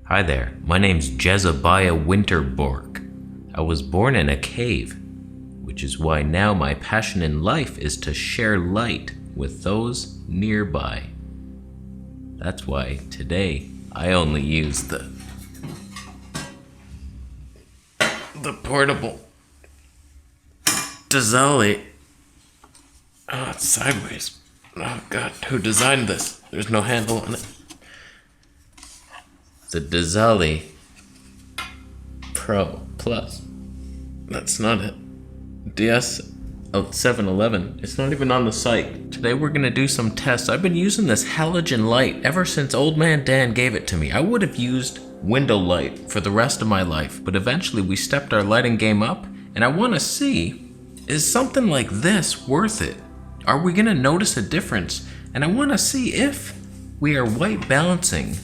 Hi there, my name's Gigabyte Winterbork. I was born in a cave, which is why now my passion in life is to share light with those nearby. That's why today I only use the portable Dizali. Oh, it's sideways. Oh god, who designed this? There's no handle on it. The Dizali Pro Plus. That's not it. DS 711. It's not even on the site. Today we're gonna do some tests. I've been using this halogen light ever since Old Man Dan gave it to me. I would have used window light for the rest of my life, but eventually we stepped our lighting game up, and I want to see, is something like this worth it? Are we gonna notice a difference? And I want to see if we are white balancing.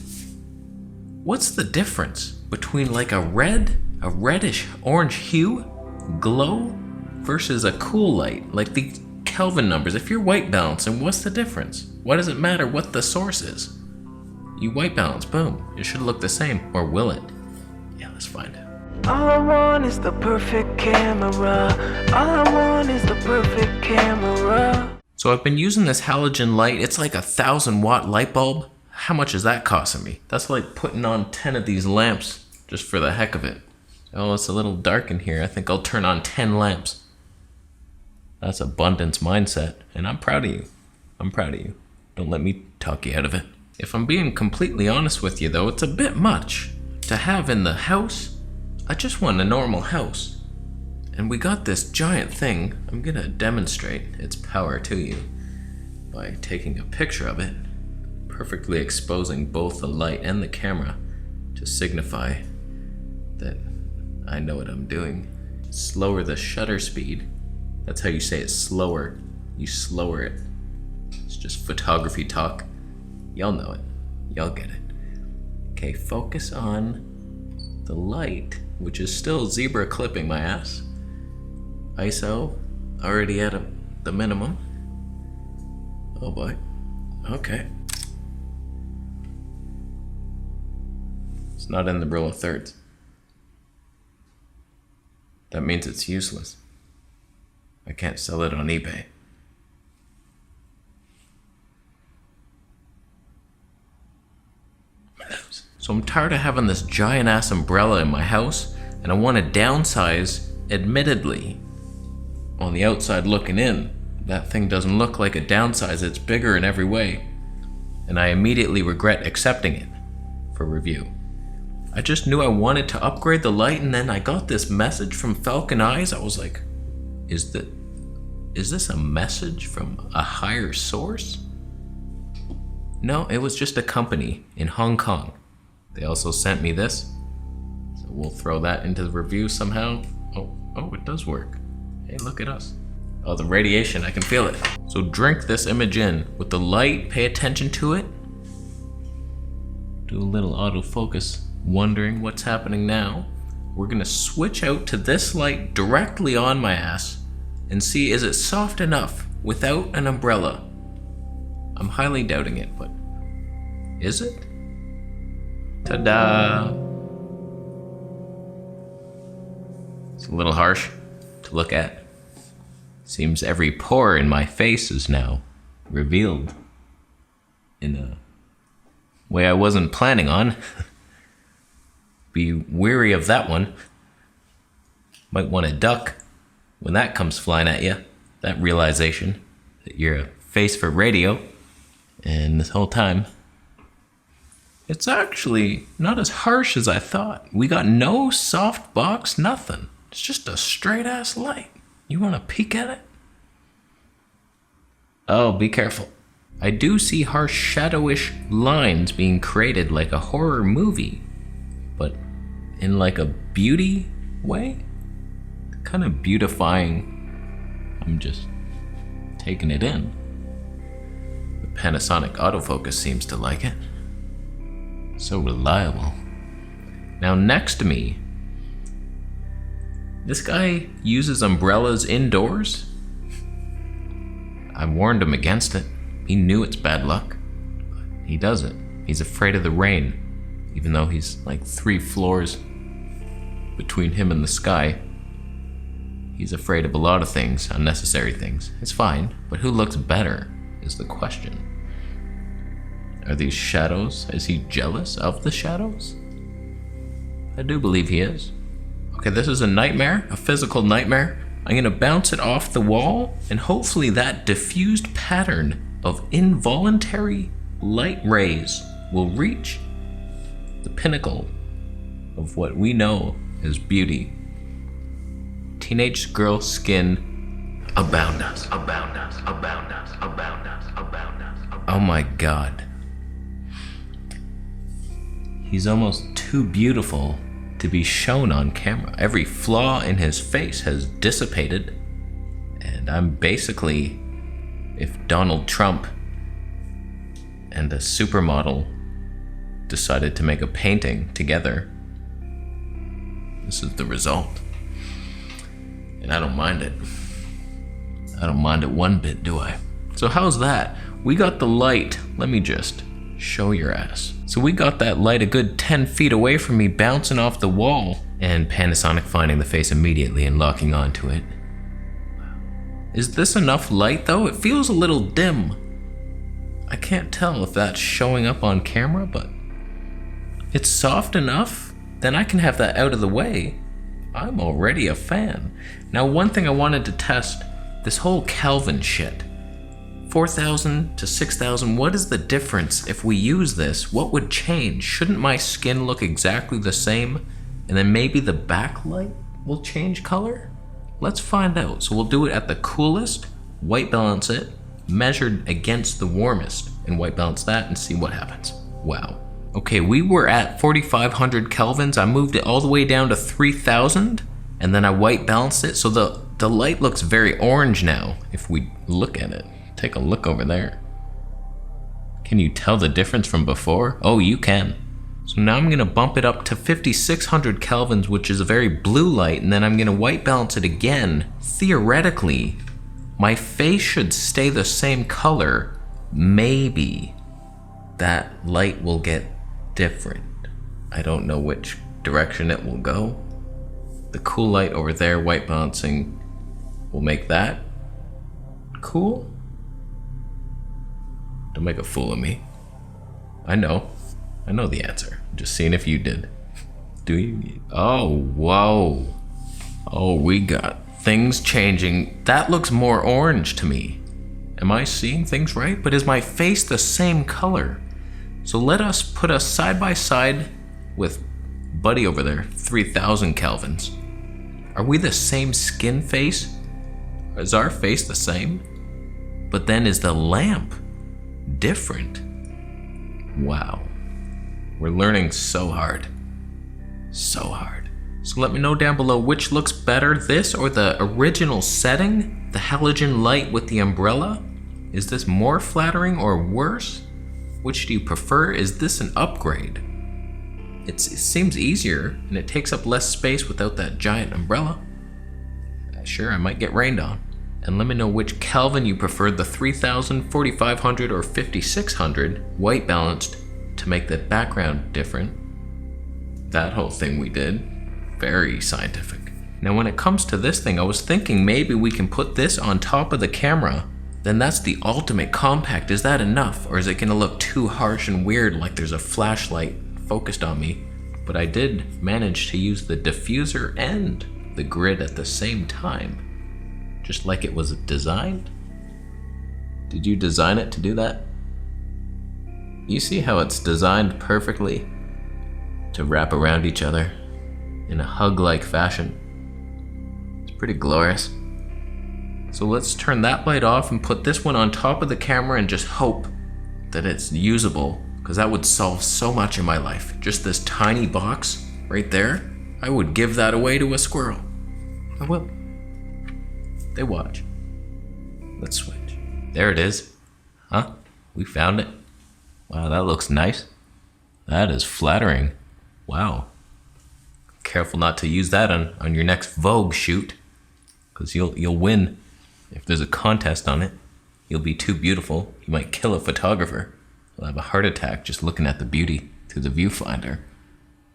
What's the difference between like a reddish orange hue glow versus a cool light, like the Kelvin numbers? If you're white balancing, what's the difference? Why does it matter what the source is? You white balance, boom. It should look the same, or will it? Yeah, let's find out. All I want is the perfect camera. All I want is the perfect camera. So I've been using this halogen light. It's like a 1,000-watt light bulb. How much is that costing me? That's like putting on 10 of these lamps just for the heck of it. Oh, it's a little dark in here. I think I'll turn on 10 lamps. That's abundance mindset, and I'm proud of you. I'm proud of you. Don't let me talk you out of it. If I'm being completely honest with you though, it's a bit much to have in the house. I just want a normal house. And we got this giant thing. I'm gonna demonstrate its power to you by taking a picture of it, perfectly exposing both the light and the camera to signify that I know what I'm doing. Slower the shutter speed. That's how you say it, slower. You slower it. It's just photography talk. Y'all know it. Y'all get it. Okay, focus on the light, which is still zebra clipping my ass. ISO, already at the minimum. Oh boy. Okay. It's not in the rule of thirds. That means it's useless. I can't sell it on eBay. So I'm tired of having this giant ass umbrella in my house, and I want to downsize. Admittedly, on the outside looking in, that thing doesn't look like a downsize. It's bigger in every way, and I immediately regret accepting it for review. I just knew I wanted to upgrade the light, and then I got this message from Falcon Eyes. I was like, is this a message from a higher source? No, it was just a company in Hong Kong. They also sent me this, so we'll throw that into the review somehow. Oh, it does work. Hey, look at us. Oh, the radiation, I can feel it. So drink this image in with the light, pay attention to it. Do a little autofocus, wondering what's happening now. We're gonna switch out to this light directly on my ass and see, is it soft enough without an umbrella? I'm highly doubting it, but is it? Ta-da! It's a little harsh to look at. Seems every pore in my face is now revealed in a way I wasn't planning on. Be wary of that one. Might want to duck when that comes flying at you. That realization that you're a face for radio, and this whole time, it's actually not as harsh as I thought. We got no softbox, nothing. It's just a straight ass light. You want to peek at it? Oh, be careful. I do see harsh shadowish lines being created like a horror movie, but in like a beauty way? Kind of beautifying. I'm just taking it in. The Panasonic autofocus seems to like it. So reliable. Now next to me, this guy uses umbrellas indoors. I warned him against it. He knew it's bad luck, but he does it. He's afraid of the rain. Even though he's like 3 floors between him and the sky. He's afraid of a lot of things, unnecessary things. It's fine, but who looks better is the question. Are these shadows? Is he jealous of the shadows? I do believe he is. Okay, this is a nightmare, a physical nightmare. I'm gonna bounce it off the wall, and hopefully that diffused pattern of involuntary light rays will reach the pinnacle of what we know as beauty. Teenage girl skin abound us, abound us, abound us, abound us, abound us, abound us. Oh my God. He's almost too beautiful to be shown on camera. Every flaw in his face has dissipated, and I'm basically, if Donald Trump and a supermodel decided to make a painting together, this is the result. And I don't mind it. I don't mind it one bit, do I? So how's that? We got the light. Let me just show your ass. So we got that light a good 10 feet away from me, bouncing off the wall, and Panasonic finding the face immediately and locking onto it. Is this enough light though? It feels a little dim. I can't tell if that's showing up on camera, but it's soft enough. Then I can have that out of the way. I'm already a fan. Now, one thing I wanted to test, this whole Kelvin shit. 4,000 to 6,000, what is the difference if we use this? What would change? Shouldn't my skin look exactly the same? And then maybe the backlight will change color? Let's find out. So we'll do it at the coolest, white balance it, measured against the warmest, and white balance that and see what happens. Wow. Okay, we were at 4,500 kelvins. I moved it all the way down to 3,000, and then I white balanced it. So the light looks very orange now if we look at it. Take a look over there. Can you tell the difference from before? Oh, you can. So now I'm gonna bump it up to 5,600 kelvins, which is a very blue light, and then I'm gonna white balance it again. Theoretically, my face should stay the same color. Maybe that light will get different. I don't know which direction it will go. The cool light over there, white balancing, will make that cool. Don't make a fool of me. I know the answer. I'm just seeing if you did. Do you? Oh, whoa. Oh, we got things changing. That looks more orange to me. Am I seeing things right? But is my face the same color? So let us put us side by side with Buddy over there, 3,000 kelvins. Are we the same skin face? Is our face the same? But then is the lamp different? Wow. We're learning so hard. So hard. So let me know down below which looks better, this or the original setting, the halogen light with the umbrella. Is this more flattering or worse? Which do you prefer? Is this an upgrade? It seems easier and it takes up less space without that giant umbrella. Sure, I might get rained on. And let me know which Kelvin you prefer, the 3,000, 4,500, or 5,600 white balanced to make the background different. That whole thing we did, very scientific. Now when it comes to this thing, I was thinking maybe we can put this on top of the camera. Then that's the ultimate compact. Is that enough? Or is it gonna look too harsh and weird like there's a flashlight focused on me? But I did manage to use the diffuser and the grid at the same time. Just like it was designed? Did you design it to do that? You see how it's designed perfectly to wrap around each other in a hug-like fashion. It's pretty glorious. So let's turn that light off and put this one on top of the camera and just hope that it's usable, because that would solve so much in my life. Just this tiny box right there, I would give that away to a squirrel. I will. They watch. Let's switch. There it is. Huh? We found it. Wow, that looks nice. That is flattering. Wow. Careful not to use that on your next Vogue shoot, because you'll win. If there's a contest on it, you'll be too beautiful. You might kill a photographer. You'll have a heart attack just looking at the beauty through the viewfinder.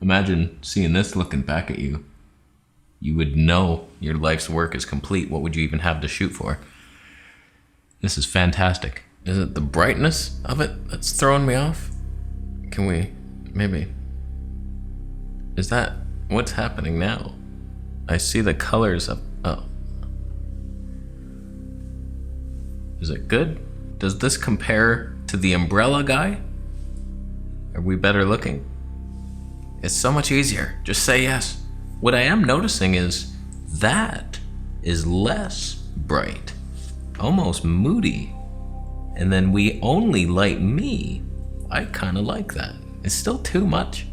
Imagine seeing this looking back at you. You would know your life's work is complete. What would you even have to shoot for? This is fantastic. Is it the brightness of it that's throwing me off? Can we, maybe? Is that what's happening now? I see the colors of, oh. Is it good? Does this compare to the umbrella guy? Are we better looking? It's so much easier. Just say yes. What I am noticing is that is less bright, almost moody. And then we only light me. I kind of like that. It's still too much.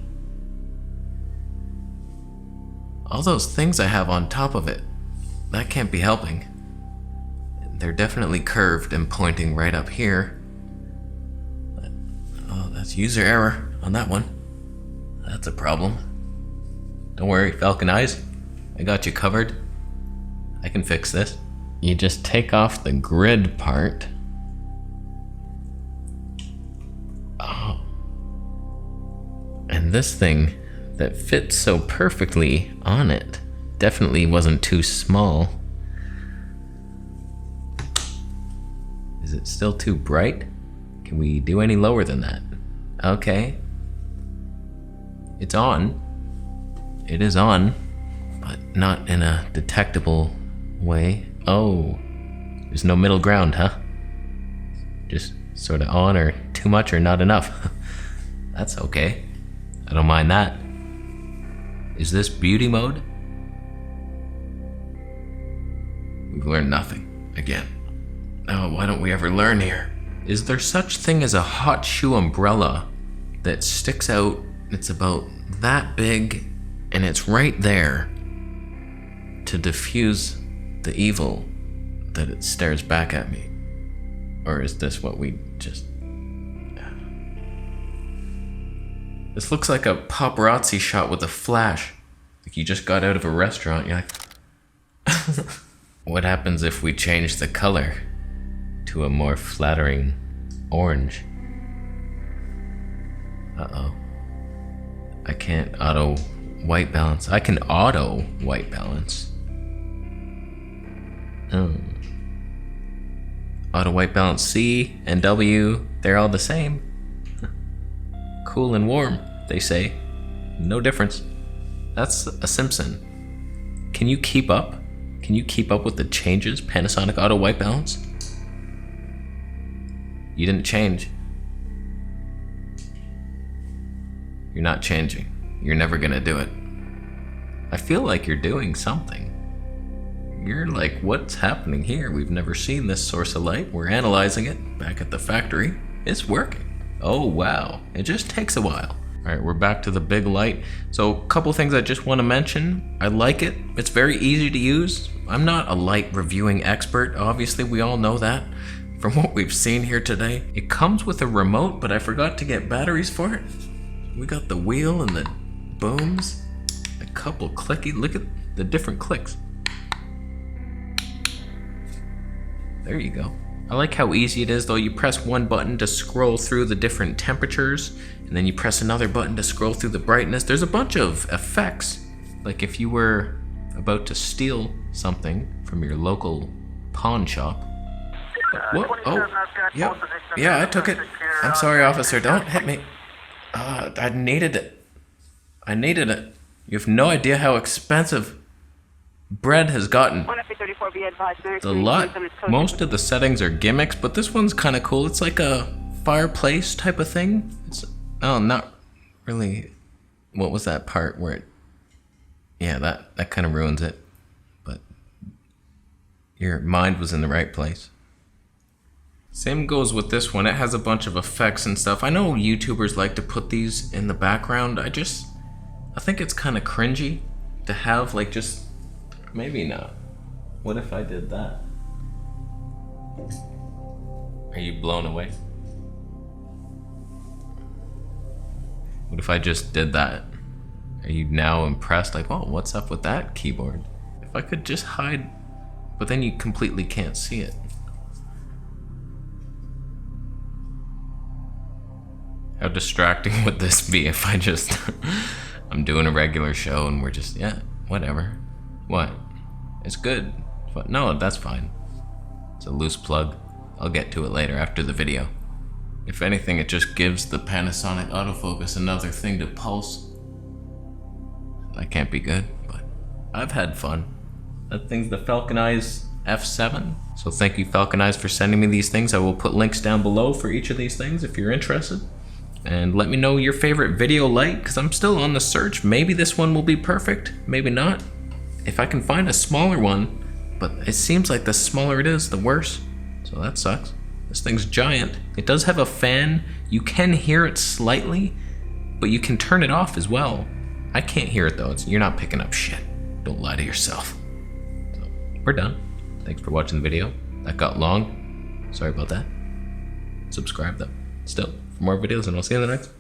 All those things I have on top of it, that can't be helping. They're definitely curved and pointing right up here. Oh, that's user error on that one. That's a problem. Don't worry, Falcon Eyes. I got you covered. I can fix this. You just take off the grid part. Oh. And this thing that fits so perfectly on it definitely wasn't too small. Is it still too bright? Can we do any lower than that? Okay. It's on. It is on, but not in a detectable way. Oh, there's no middle ground, huh? Just sort of on or too much or not enough. That's okay. I don't mind that. Is this beauty mode? We've learned nothing again. Oh, why don't we ever learn here? Is there such thing as a hot shoe umbrella that sticks out? It's about that big and it's right there to diffuse the evil that it stares back at me. Or is this what we just... This looks like a paparazzi shot with a flash. Like you just got out of a restaurant, you're like... What happens if we change the color to a more flattering orange? Uh-oh. I can't auto white balance. I can auto white balance. Oh. Auto white balance C and W, they're all the same. Cool and warm, they say. No difference. That's a Simpson. Can you keep up? Can you keep up with the changes? Panasonic auto white balance? You didn't change. You're not changing. You're never gonna do it. I feel like you're doing something. You're like, what's happening here? We've never seen this source of light. We're analyzing it back at the factory. It's working. Oh, wow. It just takes a while. All right, we're back to the big light. So a couple things I just want to mention. I like it. It's very easy to use. I'm not a light reviewing expert. Obviously, we all know that from what we've seen here today. It comes with a remote, but I forgot to get batteries for it. We got the wheel and the booms. A couple clicky. Look at the different clicks. There you go. I like how easy it is though. You press one button to scroll through the different temperatures, and then you press another button to scroll through the brightness. There's a bunch of effects. Like if you were about to steal something from your local pawn shop. What? Oh, yeah, I took it. I'm sorry, officer, don't hit me. I needed it. I needed it. You have no idea how expensive bread has gotten. The lot, most of the settings are gimmicks, but this one's kind of cool. It's like a fireplace type of thing. It's, oh, not really. What was that part where it, yeah, that kind of ruins it. But your mind was in the right place. Same goes with this one. It has a bunch of effects and stuff. I know YouTubers like to put these in the background. I think it's kind of cringy to have like just, maybe not. What if I did that? Are you blown away? What if I just did that? Are you now impressed? Like, oh, what's up with that keyboard? If I could just hide, but then you completely can't see it. How distracting would this be if I just I'm doing a regular show and we're just, yeah, whatever. What? It's good. But no, that's fine. It's a loose plug. I'll get to it later after the video. If anything, it just gives the Panasonic autofocus another thing to pulse. That can't be good, but I've had fun. That thing's the Falcon Eyes F7. So thank you, Falcon Eyes, for sending me these things. I will put links down below for each of these things if you're interested. And let me know your favorite video light, because I'm still on the search. Maybe this one will be perfect, maybe not. If I can find a smaller one, but it seems like the smaller it is, the worse. So that sucks. This thing's giant. It does have a fan. You can hear it slightly, but you can turn it off as well. I can't hear it though. You're not picking up shit. Don't lie to yourself. So, we're done. Thanks for watching the video. That got long. Sorry about that. Subscribe though. Still, for more videos, and I'll see you in the next one.